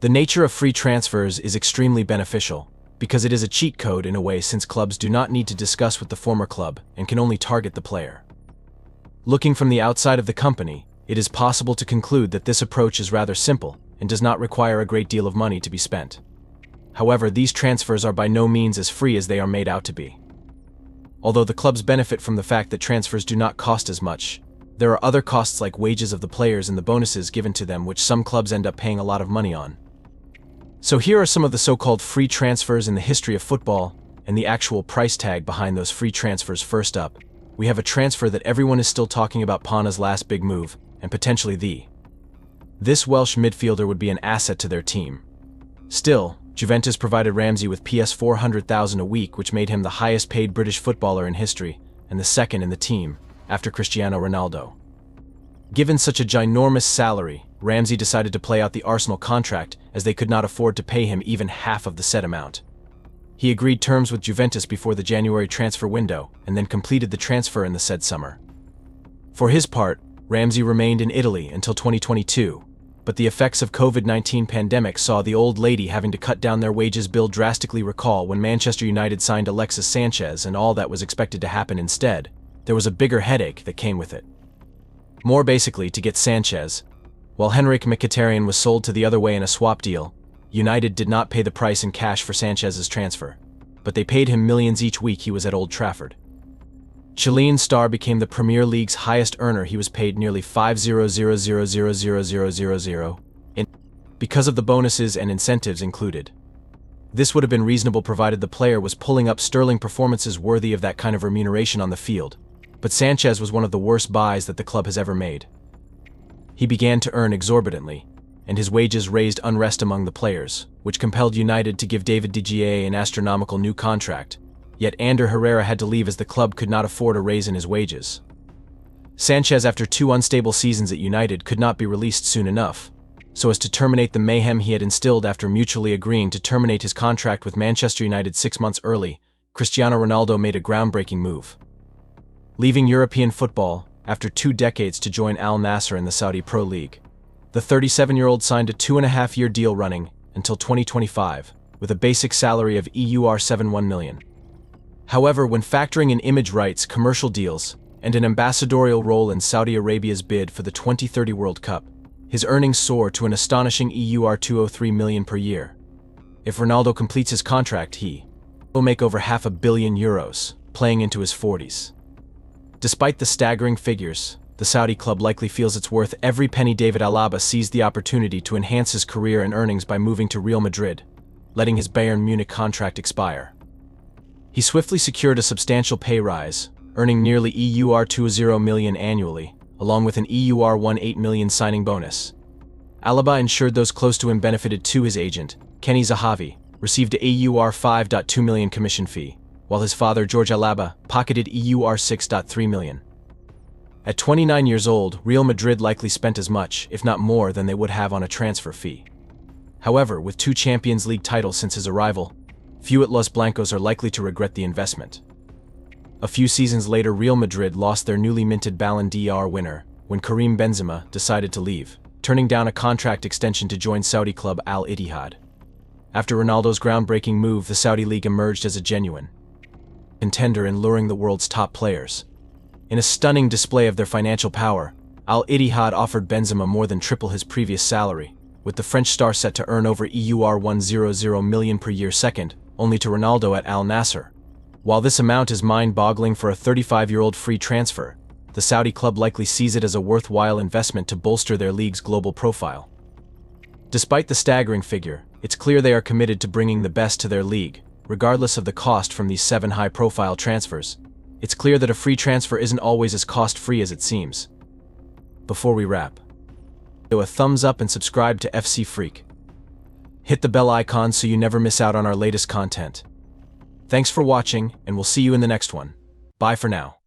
The nature of free transfers is extremely beneficial, because it is a cheat code in a way since clubs do not need to discuss with the former club and can only target the player. Looking from the outside of the company, it is possible to conclude that this approach is rather simple and does not require a great deal of money to be spent. However, these transfers are by no means as free as they are made out to be. Although the clubs benefit from the fact that transfers do not cost as much, there are other costs like wages of the players and the bonuses given to them which some clubs end up paying a lot of money on. So here are some of the so-called free transfers in the history of football and the actual price tag behind those free transfers. First up, we have a transfer that everyone is still talking about, Pauno's last big move, and potentially this Welsh midfielder would be an asset to their team. Still, Juventus provided Ramsey with PS $400,000 a week, which made him the highest paid British footballer in history and the second in the team, after Cristiano Ronaldo. Given such a ginormous salary, Ramsey decided to play out the Arsenal contract as they could not afford to pay him even half of the said amount. He agreed terms with Juventus before the January transfer window and then completed the transfer in the said summer. For his part, Ramsey remained in Italy until 2022, but the effects of COVID-19 pandemic saw the old lady having to cut down their wages bill drastically. Recall when Manchester United signed Alexis Sanchez and all that was expected to happen instead, there was a bigger headache that came with it. More basically, to get Sanchez, while Henrik Mkhitaryan was sold to the other way in a swap deal, United did not pay the price in cash for Sanchez's transfer, but they paid him millions each week he was at Old Trafford. Chilean star became the Premier League's highest earner. He was paid nearly $500,000 because of the bonuses and incentives included. This would have been reasonable provided the player was pulling up sterling performances worthy of that kind of remuneration on the field, but Sanchez was one of the worst buys that the club has ever made. He began to earn exorbitantly, and his wages raised unrest among the players, which compelled United to give David De Gea an astronomical new contract. Yet Ander Herrera had to leave as the club could not afford a raise in his wages. Sanchez, after 2 unstable seasons at United, could not be released soon enough, so as to terminate the mayhem he had instilled after mutually agreeing to terminate his contract with Manchester United 6 months early. Cristiano Ronaldo made a groundbreaking move. Leaving European football after 2 decades to join Al Nassr in the Saudi Pro League, the 37-year-old signed a 2.5-year deal running until 2025, with a basic salary of €7.1 million. However, when factoring in image rights, commercial deals, and an ambassadorial role in Saudi Arabia's bid for the 2030 World Cup, his earnings soar to an astonishing €203 million per year. If Ronaldo completes his contract, he will make over €500 million, playing into his 40s. Despite the staggering figures, the Saudi club likely feels it's worth every penny. David Alaba seized the opportunity to enhance his career and earnings by moving to Real Madrid, letting his Bayern Munich contract expire. He swiftly secured a substantial pay rise, earning nearly €20 million annually, along with an €18 million signing bonus. Alaba ensured those close to him benefited too. His agent, Kenny Zahavi, received a €5.2 million commission fee, while his father, George Alaba, pocketed €6.3 million. At 29 years old, Real Madrid likely spent as much, if not more, than they would have on a transfer fee. However, with 2 Champions League titles since his arrival, few at Los Blancos are likely to regret the investment. A few seasons later, Real Madrid lost their newly minted Ballon d'Or winner when Karim Benzema decided to leave, turning down a contract extension to join Saudi club Al Ittihad. After Ronaldo's groundbreaking move, the Saudi league emerged as a genuine contender in luring the world's top players. In a stunning display of their financial power, Al Ittihad offered Benzema more than triple his previous salary, with the French star set to earn over €100 million per year, second only to Ronaldo at Al Nassr. While this amount is mind-boggling for a 35-year-old free transfer, the Saudi club likely sees it as a worthwhile investment to bolster their league's global profile. Despite the staggering figure, it's clear they are committed to bringing the best to their league, regardless of the cost from these 7 high-profile transfers. It's clear that a free transfer isn't always as cost-free as it seems. Before we wrap, give a thumbs up and subscribe to FC Freak. Hit the bell icon so you never miss out on our latest content. Thanks for watching, and we'll see you in the next one. Bye for now.